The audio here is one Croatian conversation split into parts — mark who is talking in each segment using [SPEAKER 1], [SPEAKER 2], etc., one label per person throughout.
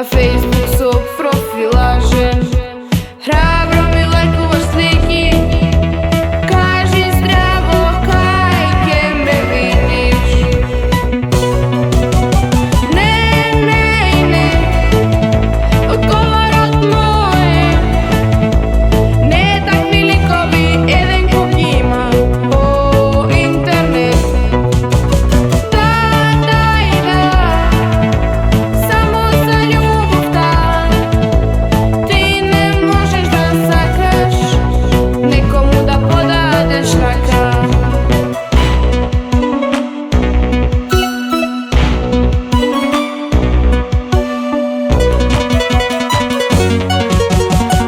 [SPEAKER 1] Na Facebook svog profila žen hrabro mi lajkovaš sliki. Kaži zdravo, kajke me vidiš. Ne, odgovor od moje. Ne takvi likovi, jedan kog ima po internetu. Samo za ljubav da ti ne možeš da sakraš, nekomu da podadeš raka.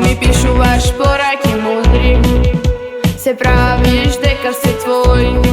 [SPEAKER 1] Mi pišu vaš porak i mudri, se praviš deka si tvoj.